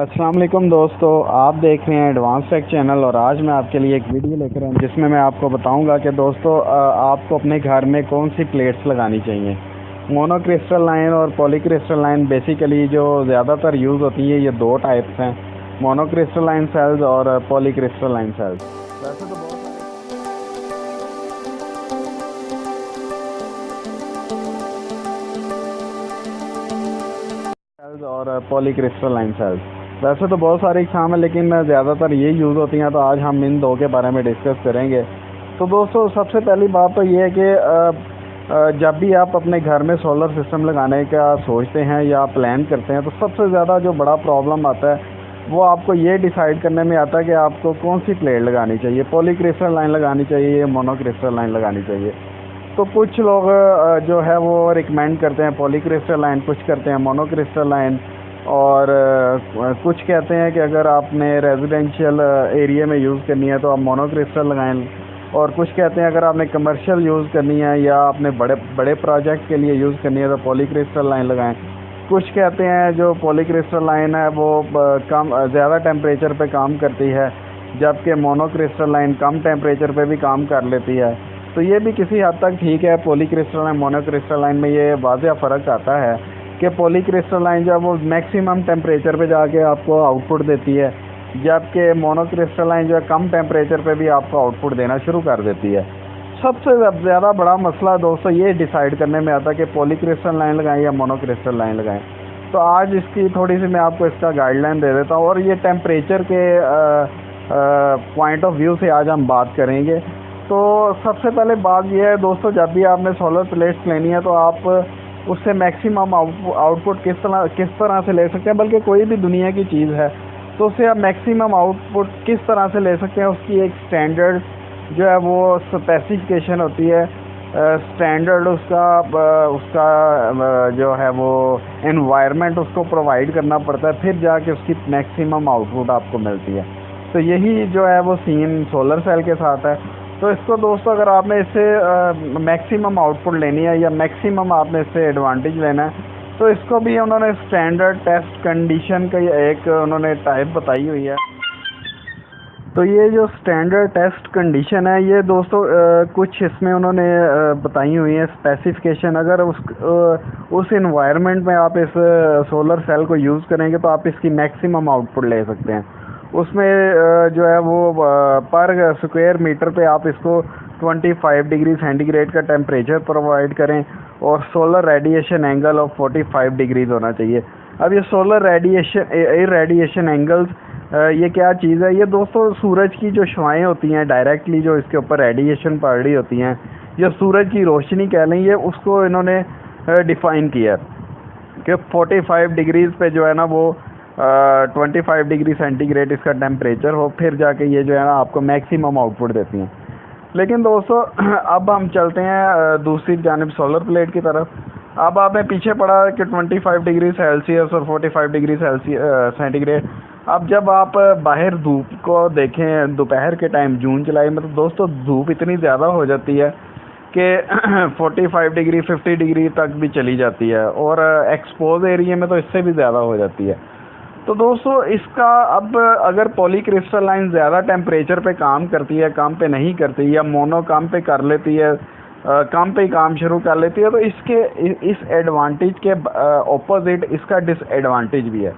अस्सलाम वालेकुम दोस्तों, आप देख रहे हैं एडवांस टेक चैनल और आज मैं आपके लिए एक वीडियो लेकर आया जिसमें मैं आपको बताऊंगा कि दोस्तों आपको अपने घर में कौन सी प्लेट्स लगानी चाहिए। मोनोक्रिस्टलाइन और पॉलीक्रिस्टलाइन बेसिकली जो ज़्यादातर यूज़ होती है ये दो टाइप्स हैं, मोनोक्रिस्टलाइन सेल्स और पॉलीक्रिस्टलाइन सेल्स। वैसे तो बहुत सेल्स और पॉलीक्रिस्टलाइन सेल्स, वैसे तो बहुत सारी इकसाम है लेकिन ज़्यादातर ये यूज़ होती हैं, तो आज हम इन दो के बारे में डिस्कस करेंगे। तो दोस्तों सबसे पहली बात तो ये है कि जब भी आप अपने घर में सोलर सिस्टम लगाने का सोचते हैं या प्लान करते हैं तो सबसे ज़्यादा जो बड़ा प्रॉब्लम आता है वो आपको ये डिसाइड करने में आता है कि आपको कौन सी प्लेट लगानी चाहिए, पॉलीक्रिस्टलाइन लगानी चाहिए या मोनोक्रिस्टलाइन लगानी चाहिए। तो कुछ लोग जो है वो रिकमेंड करते हैं पॉलीक्रिस्टलाइन, कुछ करते हैं मोनोक्रिस्टलाइन और कुछ कहते हैं कि अगर आपने रेजिडेंशियल एरिया में यूज़ करनी है तो आप मोनोक्रिस्टल लगाएं, और कुछ कहते हैं अगर आपने कमर्शियल यूज़ करनी है या आपने बड़े बड़े प्रोजेक्ट के लिए यूज़ करनी है तो पॉलीक्रिस्टलाइन लगाएं। कुछ कहते हैं जो पॉलीक्रिस्टलाइन है वो कम ज़्यादा टेम्परेचर पे काम करती है, जबकि मोनोक्रिस्टलाइन कम टेम्परेचर पे भी काम कर लेती है। तो ये भी किसी हद तक ठीक है। पॉलीक्रिस्टलाइन मोनोक्रिस्टलाइन में ये वाज़ेह फ़र्क आता है कि पॉलीक्रिस्टलाइन जो वो मैक्सिमम टेम्परेचर पे जाके आपको आउटपुट देती है, जबकि मोनोक्रिस्टलाइन जो है कम टेम्परेचर पे भी आपको आउटपुट देना शुरू कर देती है। सबसे ज़्यादा बड़ा मसला दोस्तों ये डिसाइड करने में आता है कि पॉलीक्रिस्टलाइन लगाएं या मोनोक्रिस्टलाइन लगाएं। तो आज इसकी थोड़ी सी मैं आपको इसका गाइडलाइन दे देता हूँ और ये टेम्परेचर के पॉइंट ऑफ व्यू से आज हम बात करेंगे। तो सबसे पहले बात यह है दोस्तों, जब भी आपने सोलर प्लेट्स लेनी है तो आप उससे मैक्सिमम आउटपुट किस तरह से ले सकते हैं, बल्कि कोई भी दुनिया की चीज़ है तो उससे आप मैक्सिमम आउटपुट किस तरह से ले सकते हैं, उसकी एक स्टैंडर्ड जो है वो स्पेसिफिकेशन होती है। स्टैंडर्ड उसका जो है वो एनवायरनमेंट उसको प्रोवाइड करना पड़ता है, फिर जाके उसकी मैक्सिमम आउटपुट आपको मिलती है। तो यही जो है वो सीन सोलर सेल के साथ है। तो इसको दोस्तों अगर आपने इससे मैक्सिमम आउटपुट लेनी है या मैक्सिमम आपने इससे एडवांटेज लेना है तो इसको भी उन्होंने स्टैंडर्ड टेस्ट कंडीशन का एक उन्होंने टाइप बताई हुई है। तो ये जो स्टैंडर्ड टेस्ट कंडीशन है ये दोस्तों कुछ इसमें उन्होंने बताई हुई है स्पेसिफिकेशन। अगर उस इन्वायरमेंट में आप इस सोलर सेल को यूज़ करेंगे तो आप इसकी मैक्सिमम आउटपुट ले सकते हैं। उसमें जो है वो पर स्क्वायर मीटर पे आप इसको 25 डिग्री सेंटीग्रेड का टेम्परेचर प्रोवाइड करें और solar radiation angle of 45 degrees होना चाहिए। अब ये सोलर रेडिएशन एंगल्स ये क्या चीज़ है? ये दोस्तों सूरज की जो शुआएं होती हैं डायरेक्टली जो इसके ऊपर रेडिएशन पड़ रही होती हैं, या सूरज की रोशनी कह लें, ये उसको इन्होंने डिफ़ाइन किया कि 45 डिग्रीज पे जो है ना वो 25 डिग्री सेंटीग्रेड इसका टेम्परेचर हो, फिर जाके ये जो है ना आपको मैक्सिमम आउटपुट देती हैं। लेकिन दोस्तों अब हम चलते हैं दूसरी जानिब सोलर प्लेट की तरफ। अब आपने पीछे पढ़ा कि 25 डिग्री सेल्सियस और 45 डिग्री सेंटीग्रेड। अब जब आप बाहर धूप को देखें दोपहर के टाइम जून जुलाई में, तो दोस्तों धूप इतनी ज़्यादा हो जाती है कि 45 डिग्री 50 डिग्री तक भी चली जाती है और एक्सपोज एरिया में तो इससे भी ज़्यादा हो जाती है। तो दोस्तों इसका अब अगर पॉलीक्रिस्टलाइन ज़्यादा टेम्परेचर पे काम करती है, काम पे नहीं करती, या मोनो काम पे कर लेती है, काम पे ही काम शुरू कर लेती है, तो इस एडवांटेज के ऑपोजिट इसका डिसएडवांटेज भी है।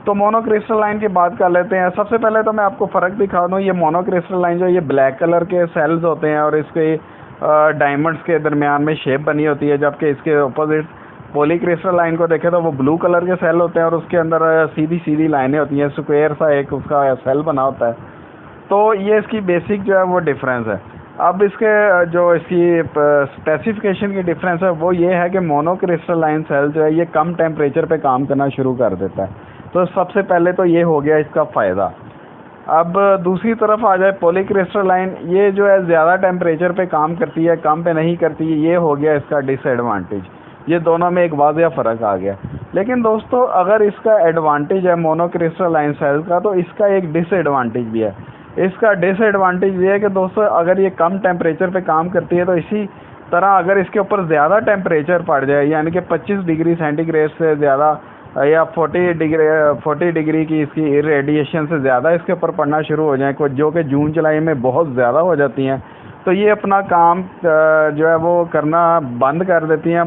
तो मोनोक्रिस्टलाइन की बात कर लेते हैं। सबसे पहले तो मैं आपको फ़र्क दिखा दूँ। ये मोनोक्रिस्टलाइन जो ये ब्लैक कलर के सेल्स होते हैं और इसके डायमंड्स के दरमियान में शेप बनी होती है, जबकि इसके ऑपोजिट पॉलीक्रिस्टलाइन को देखें तो वो ब्लू कलर के सेल होते हैं और उसके अंदर सीधी सीधी लाइनें होती हैं, स्क्वायर सा एक उसका सेल बना होता है। तो ये इसकी बेसिक जो है वो डिफरेंस है। अब इसके जो इसकी स्पेसिफिकेशन की डिफरेंस है वो ये है कि मोनोक्रिस्टलाइन सेल जो है ये कम टेम्परेचर पे काम करना शुरू कर देता है। तो सबसे पहले तो ये हो गया इसका फ़ायदा। अब दूसरी तरफ आ जाए पॉलीक्रिस्टलाइन, ये जो है ज़्यादा टेम्परेचर पे काम करती है, कम पे नहीं करती है, ये हो गया इसका डिसएडवांटेज। ये दोनों में एक वाज़ेह फ़र्क आ गया। लेकिन दोस्तों अगर इसका एडवांटेज है मोनोक्रिस्टलाइन सेल का, तो इसका एक डिसएडवांटेज भी है। इसका डिसएडवांटेज ये है कि दोस्तों अगर ये कम टेम्परेचर पे काम करती है तो इसी तरह अगर इसके ऊपर ज़्यादा टेम्परेचर पड़ जाए, यानी कि 25 डिग्री सेंटीग्रेड से ज़्यादा या 40 डिग्री की इसकी रेडिएशन से ज़्यादा इसके ऊपर पड़ना शुरू हो जाए, जो कि जून जुलाई में बहुत ज़्यादा हो जाती हैं, तो ये अपना काम जो है वो करना बंद कर देती हैं।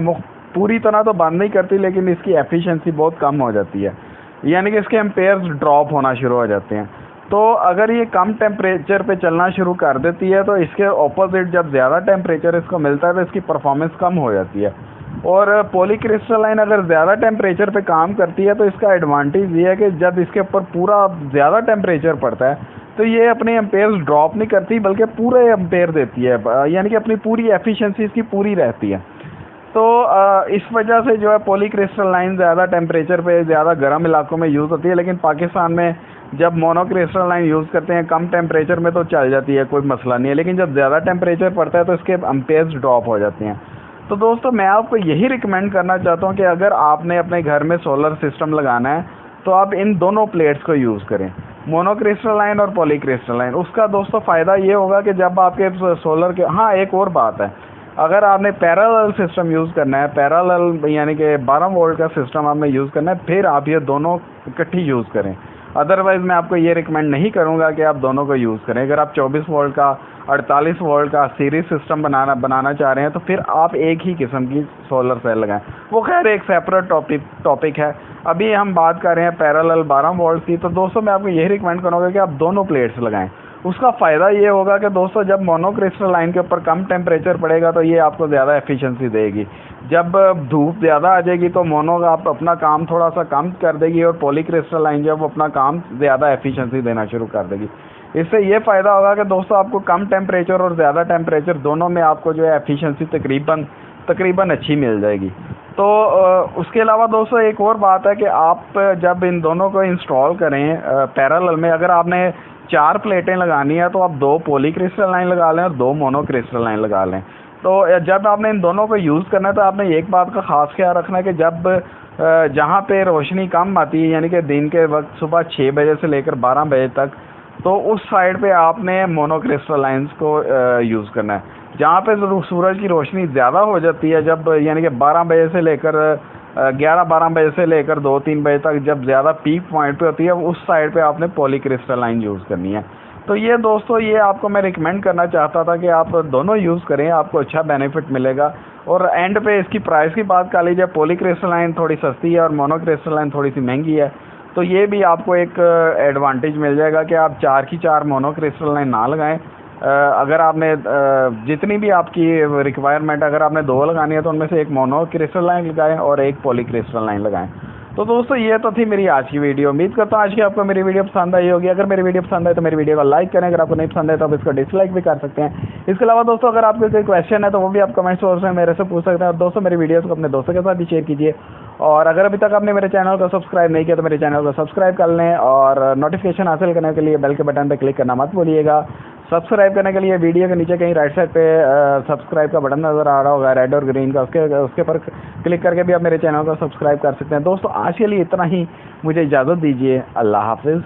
पूरी तरह तो बंद नहीं करती, लेकिन इसकी एफिशिएंसी बहुत कम हो जाती है, यानी कि इसके एम्पेयर्स ड्रॉप होना शुरू हो जाते हैं। तो अगर ये कम टेम्परेचर पे चलना शुरू कर देती है, तो इसके ऑपोजिट जब ज़्यादा टेम्परेचर इसको मिलता है तो इसकी परफॉर्मेंस कम हो जाती है। और पॉलीक्रिस्टलाइन अगर ज़्यादा टेम्परेचर पे काम करती है तो इसका एडवांटेज ये है कि जब इसके ऊपर पूरा ज़्यादा टेम्परेचर पड़ता है तो ये अपने एम्पेयर्स ड्रॉप नहीं करती, बल्कि पूरे एम्पेयर देती है, यानी कि अपनी पूरी एफिशिएंसी इसकी पूरी रहती है। तो इस वजह से जो है पॉलीक्रिस्टलाइन ज़्यादा टेम्परेचर पे ज़्यादा गर्म इलाकों में यूज़ होती है, लेकिन पाकिस्तान में जब मोनोक्रिस्टलाइन यूज़ करते हैं कम टेम्परेचर में तो चल जाती है, कोई मसला नहीं है, लेकिन जब ज़्यादा टेम्परेचर पड़ता है तो इसके एम्पेयर्स ड्रॉप हो जाते हैं। तो दोस्तों मैं आपको यही रिकमेंड करना चाहता हूँ कि अगर आपने अपने घर में सोलर सिस्टम लगाना है तो आप इन दोनों प्लेट्स को यूज़ करें, मोनोक्रिस्टलाइन और पॉलीक्रिस्टलाइन। उसका दोस्तों फ़ायदा ये होगा कि जब आपके सोलर के, हाँ एक और बात है, अगर आपने पैरेलल सिस्टम यूज़ करना है, पैरेलल यानी कि 12 वोल्ट का सिस्टम आपने यूज़ करना है, फिर आप ये दोनों इकट्ठी यूज़ करें। अदरवाइज़ मैं आपको ये रिकमेंड नहीं करूँगा कि आप दोनों को यूज़ करें। अगर आप 24 वोल्ट का 48 वोल्ट का सीरीज सिस्टम बनाना चाह रहे हैं तो फिर आप एक ही किस्म की सोलर सेल लगाएं। वो खैर एक सेपरेट टॉपिक है, अभी हम बात कर रहे हैं पैरेलल 12 वोल्ट की। तो दोस्तों मैं आपको यही रिकमेंड करूँगा कि आप दोनों प्लेट्स लगाएं। उसका फ़ायदा ये होगा कि दोस्तों जब मोनोक्रिस्टलाइन के ऊपर कम टेम्परेचर पड़ेगा तो ये आपको ज़्यादा एफिशिएंसी देगी। जब धूप ज़्यादा आ जाएगी तो मोनो आप अपना काम थोड़ा सा कम कर देगी, और पॉलीक्रिस्टलाइन जब अपना काम ज़्यादा एफिशिएंसी देना शुरू कर देगी। इससे ये फ़ायदा होगा कि दोस्तों आपको कम टेम्परेचर और ज़्यादा टेम्परेचर दोनों में आपको जो है एफिशिएंसी तकरीबन अच्छी मिल जाएगी। तो उसके अलावा दोस्तों एक और बात है कि आप जब इन दोनों को इंस्टॉल करें पैरेलल में, अगर आपने 4 प्लेटें लगानी है तो आप 2 पॉलीक्रिस्टलाइन लगा लें और 2 मोनोक्रिस्टलाइन लगा लें। तो जब आपने इन दोनों को यूज़ करना है तो आपने एक बात का ख़ास ख्याल रखना है कि जब जहाँ पे रोशनी कम आती है, यानी कि दिन के वक्त सुबह 6 बजे से लेकर 12 बजे तक, तो उस साइड पे आपने मोनोक्रिस्टलाइंस को यूज़ करना है। जहाँ पे सूरज की रोशनी ज़्यादा हो जाती है, जब यानी कि 12 बजे से लेकर 11-12 बजे से लेकर 2-3 बजे तक जब ज़्यादा पीक पॉइंट पे होती है, उस साइड पे आपने पॉलीक्रिस्टलाइन यूज़ करनी है। तो ये दोस्तों ये आपको मैं रिकमेंड करना चाहता था कि आप दोनों यूज़ करें, आपको अच्छा बेनिफिट मिलेगा। और एंड पे इसकी प्राइस की बात कर लीजिए, पॉलीक्रिस्टलाइन थोड़ी सस्ती है और मोनोक्रिस्टलाइन थोड़ी सी महंगी है। तो ये भी आपको एक एडवांटेज मिल जाएगा कि आप 4 की 4 मोनोक्रिस्टलाइन ना लगाएं। अगर आपने जितनी भी आपकी रिक्वायरमेंट, अगर आपने 2 लगानी है तो उनमें से एक मोनोक्रिस्टलाइन लगाएं और एक पॉलीक्रिस्टलाइन लगाएं। तो दोस्तों ये तो थी मेरी आज की वीडियो। उम्मीद करता हूँ आज की आपको मेरी वीडियो पसंद आई होगी। अगर मेरी वीडियो पसंद आए तो मेरी वीडियो को लाइक करें, अगर आपको नहीं पसंद है तो आप इसको डिसलाइक भी कर सकते हैं। इसके अलावा दोस्तों अगर आपको कोई क्वेश्चन है तो वो भी आप कमेंट बॉक्स में मेरे से पूछ सकते हैं। और दोस्तों मेरी वीडियोस को अपने दोस्तों के साथ भी शेयर कीजिए। और अगर अभी तक आपने मेरे चैनल को सब्सक्राइब नहीं किया तो मेरे चैनल को सब्सक्राइब कर लें, और नोटिफिकेशन हासिल करने के लिए बेल के बटन पर क्लिक करना मत भूलिएगा। सब्सक्राइब करने के लिए वीडियो के नीचे कहीं राइट साइड पे सब्सक्राइब का बटन नज़र आ रहा होगा, रेड और ग्रीन का, उसके पर क्लिक करके भी आप मेरे चैनल को सब्सक्राइब कर सकते हैं। दोस्तों आज के लिए इतना ही, मुझे इजाज़त दीजिए। अल्लाह हाफिज़।